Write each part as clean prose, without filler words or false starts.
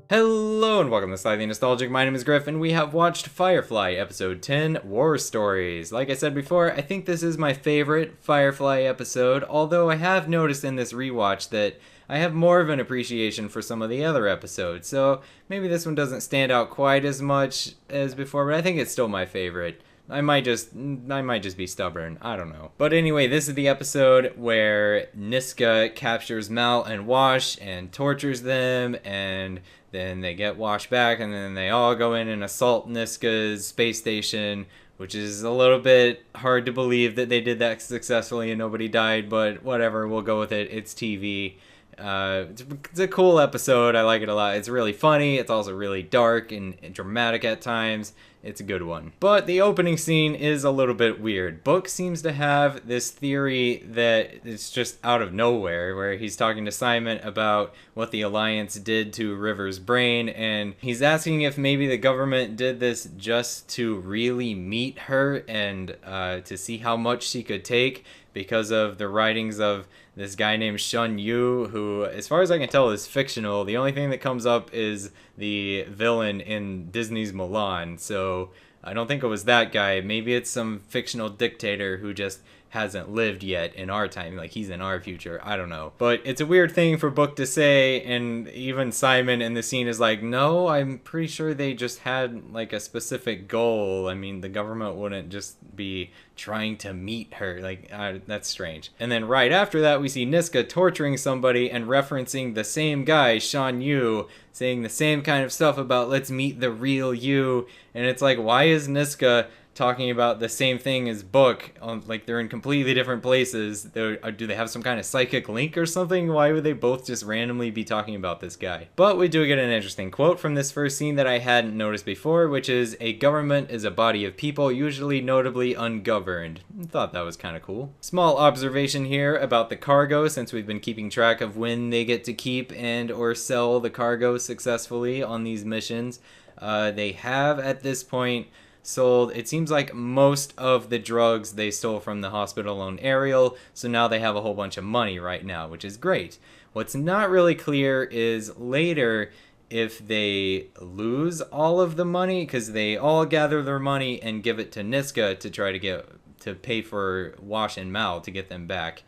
Hello and welcome to Slightly Nostalgic. My name is Griff, and we have watched Firefly Episode 10, War Stories. Like I said before, I think this is my favorite Firefly episode, although I have noticed in this rewatch that I have more of an appreciation for some of the other episodes, so maybe this one doesn't stand out quite as much as before, but I think it's still my favorite. I might just be stubborn. I don't know. But anyway, this is the episode where Niska captures Mal and Wash and tortures them, and then they get Wash back, and then they all go in and assault Niska's space station, which is a little bit hard to believe that they did that successfully and nobody died, but whatever, we'll go with it. It's TV. It's a cool episode. I like it a lot. It's really funny. It's also really dark and dramatic at times. It's a good one. But the opening scene is a little bit weird. Book seems to have this theory that it's just out of nowhere, where he's talking to Simon about what the Alliance did to River's brain, and he's asking if maybe the government did this just to really meet her and to see how much she could take, because of the writings of this guy named Shun Yu, who, as far as I can tell, is fictional. The only thing that comes up is the villain in Disney's Mulan, so I don't think it was that guy. Maybe it's some fictional dictator who just hasn't lived yet in our time, like he's in our future. I don't know. But it's a weird thing for Book to say, and even Simon in the scene is like, no, I'm pretty sure they just had like a specific goal. I mean, the government wouldn't just be trying to meet her. Like, that's strange. And then right after that, we see Niska torturing somebody and referencing the same guy, Shan Yu, saying the same kind of stuff about let's meet the real you. And it's like, why is Niska talking about the same thing as Book? Like, they're in completely different places. Do they have some kind of psychic link or something? Why would they both just randomly be talking about this guy? But we do get an interesting quote from this first scene that I hadn't noticed before, which is, "A government is a body of people, usually notably ungoverned." I thought that was kind of cool. Small observation here about the cargo, since we've been keeping track of when they get to keep and or sell the cargo successfully on these missions. They have, at this point, sold, it seems like, most of the drugs they stole from the hospital on Ariel, so now they have a whole bunch of money right now, which is great. What's not really clear is later if they lose all of the money, because they all gather their money and give it to Niska to try to pay for Wash and Mal to get them back.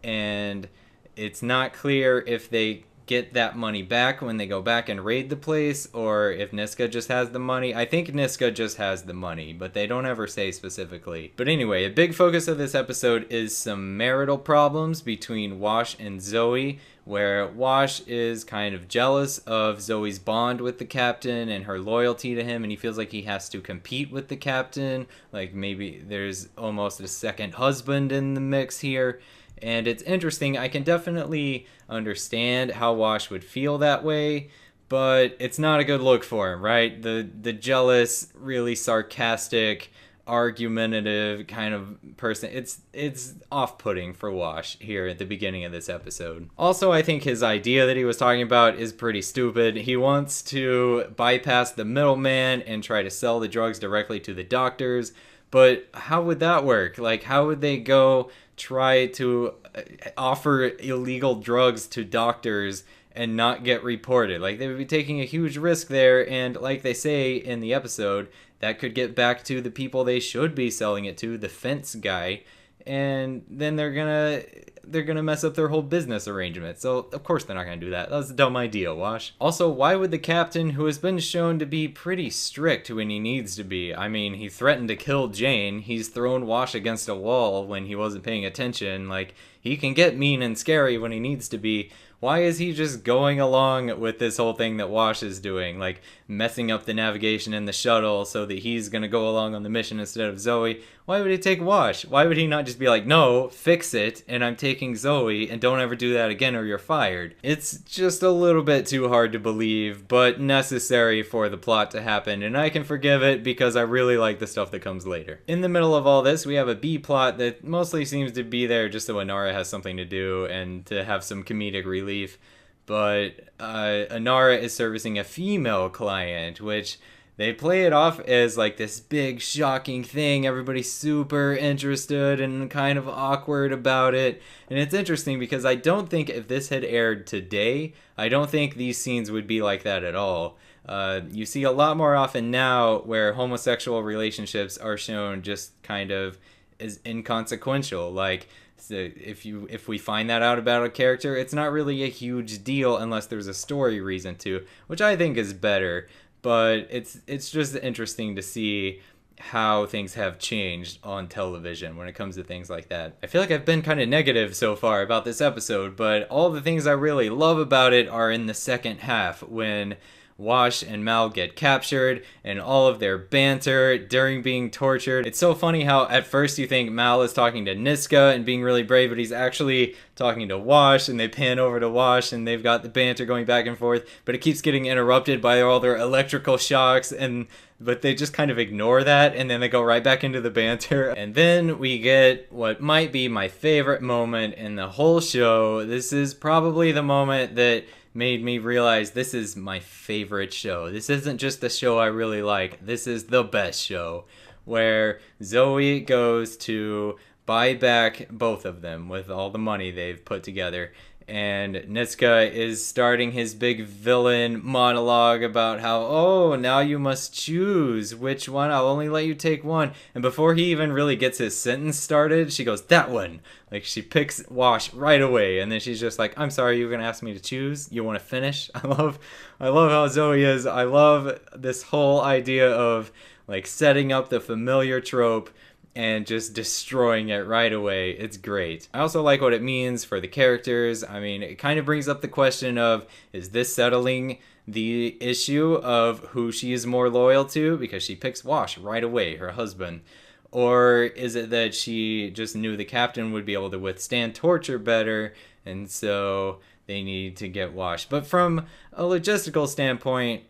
And it's not clear if they get that money back when they go back and raid the place, or if Niska just has the money. I think Niska just has the money, but they don't ever say specifically. But anyway, a big focus of this episode is some marital problems between Wash and Zoe, where Wash is kind of jealous of Zoe's bond with the captain and her loyalty to him, and he feels like he has to compete with the captain. Like, maybe there's almost a second husband in the mix here. And it's interesting. I can definitely understand how Wash would feel that way, but it's not a good look for him, right? The jealous, really sarcastic, argumentative kind of person. It's off-putting for Wash here at the beginning of this episode. Also, I think his idea that he was talking about is pretty stupid. He wants to bypass the middleman and try to sell the drugs directly to the doctors, but how would that work? Like, how would they go try to offer illegal drugs to doctors and not get reported? Like, they would be taking a huge risk there, and like they say in the episode, that could get back to the people they should be selling it to, the fence guy, and then they're gonna mess up their whole business arrangement. So of course they're not gonna do that. That's a dumb idea, Wash. Also, why would the captain, who has been shown to be pretty strict when he needs to be, I mean, he threatened to kill Jane, he's thrown Wash against a wall when he wasn't paying attention, like, he can get mean and scary when he needs to be. Why is he just going along with this whole thing that Wash is doing? Like, messing up the navigation in the shuttle so that he's gonna go along on the mission instead of Zoe. Why would he take Wash? Why would he not just be like, no, fix it, and I'm taking Zoe, and don't ever do that again or you're fired? It's just a little bit too hard to believe, but necessary for the plot to happen, and I can forgive it because I really like the stuff that comes later. In the middle of all this, we have a B plot that mostly seems to be there just so Inara has something to do and to have some comedic relief. But Inara is servicing a female client, which they play it off as like this big shocking thing. Everybody's super interested and kind of awkward about it. And it's interesting because I don't think if this had aired today, I don't think these scenes would be like that at all. You see a lot more often now where homosexual relationships are shown just kind of as inconsequential. Like, so if we find that out about a character, it's not really a huge deal unless there's a story reason to, which I think is better. But it's just interesting to see how things have changed on television when it comes to things like that. I feel like I've been kind of negative so far about this episode, but all the things I really love about it are in the second half when Wash and Mal get captured and all of their banter during being tortured. It's so funny how at first you think Mal is talking to Niska and being really brave, but he's actually talking to Wash, and they pan over to Wash and they've got the banter going back and forth, but it keeps getting interrupted by all their electrical shocks, but they just kind of ignore that and then they go right back into the banter. And then we get what might be my favorite moment in the whole show. This is probably the moment that made me realize this is my favorite show. This isn't just a show I really like. This is the best show, where Zoe goes to buy back both of them with all the money they've put together. And Niska is starting his big villain monologue about how, oh, now you must choose which one. I'll only let you take one. And before he even really gets his sentence started, she goes, that one. Like, she picks Wash right away. And then she's just like, I'm sorry, you're going to ask me to choose? You want to finish? I love how Zoe is. I love this whole idea of, like, setting up the familiar trope and just destroying it right away. It's great. I also like what it means for the characters. I mean, it kind of brings up the question of, is this settling the issue of who she is more loyal to? Because she picks Wash right away, her husband. Or is it that she just knew the captain would be able to withstand torture better, and so they need to get Wash? But from a logistical standpoint,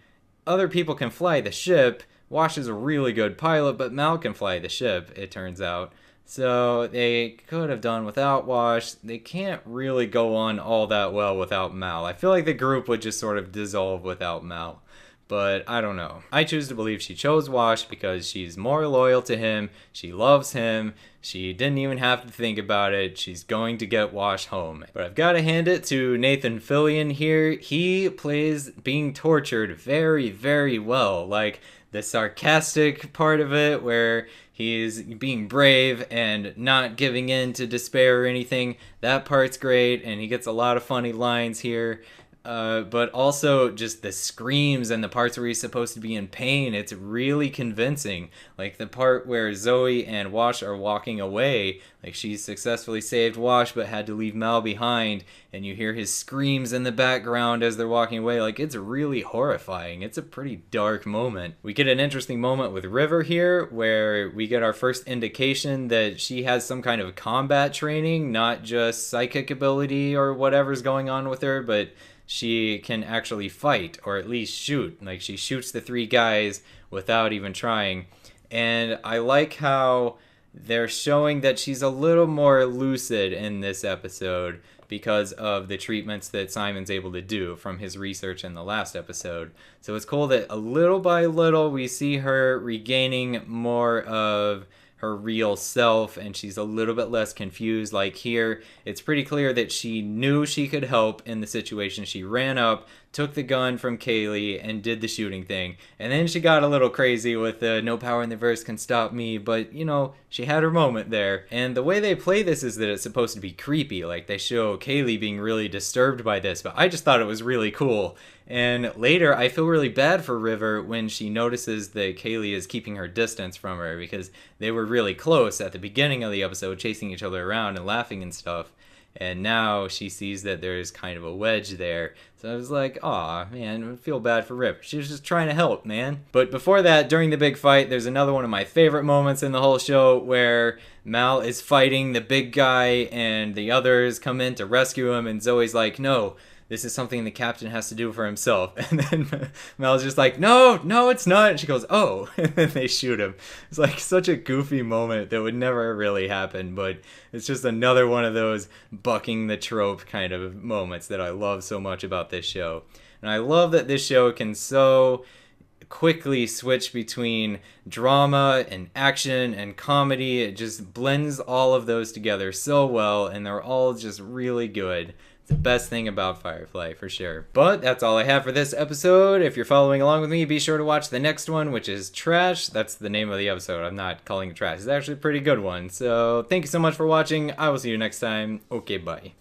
other people can fly the ship. Wash is a really good pilot, but Mal can fly the ship, it turns out. So they could have done without Wash. They can't really go on all that well without Mal. I feel like the group would just sort of dissolve without Mal. But I don't know. I choose to believe she chose Wash because she's more loyal to him. She loves him. She didn't even have to think about it. She's going to get Wash home. But I've got to hand it to Nathan Fillion here. He plays being tortured very, very well. Like, the sarcastic part of it where he's being brave and not giving in to despair or anything, that part's great, and he gets a lot of funny lines here. But also just the screams and the parts where he's supposed to be in pain, it's really convincing. Like the part where Zoe and Wash are walking away, like she's successfully saved Wash but had to leave Mal behind, and you hear his screams in the background as they're walking away. Like, it's really horrifying. It's a pretty dark moment. We get an interesting moment with River here where we get our first indication that she has some kind of combat training, not just psychic ability or whatever's going on with her, but she can actually fight, or at least shoot. Like, she shoots the three guys without even trying. And I like how they're showing that she's a little more lucid in this episode because of the treatments that Simon's able to do from his research in the last episode. So it's cool that a little by little we see her regaining more of her real self, and she's a little bit less confused. Like here, it's pretty clear that she knew she could help in the situation. She ran up, took the gun from Kaylee, and did the shooting thing. And then she got a little crazy with the no power in the verse can stop me, but, you know, she had her moment there. And the way they play this is that it's supposed to be creepy. Like, they show Kaylee being really disturbed by this, but I just thought it was really cool. And later, I feel really bad for River when she notices that Kaylee is keeping her distance from her, because they were really close at the beginning of the episode, chasing each other around and laughing and stuff. And now she sees that there's kind of a wedge there. So I was like, aw, man, I feel bad for Rip. She was just trying to help, man. But before that, during the big fight, there's another one of my favorite moments in the whole show where Mal is fighting the big guy and the others come in to rescue him, and Zoe's like, no, this is something the captain has to do for himself. And then Mel's just like, no, it's not. And she goes, oh, and then they shoot him. It's like such a goofy moment that would never really happen, but it's just another one of those bucking the trope kind of moments that I love so much about this show. And I love that this show can so quickly switch between drama and action and comedy. It just blends all of those together so well, and they're all just really good. It's the best thing about Firefly, for sure. But that's all I have for this episode. If you're following along with me, be sure to watch the next one, which is Trash. That's the name of the episode. I'm not calling it Trash. It's actually a pretty good one. So thank you so much for watching. I will see you next time. Okay, bye.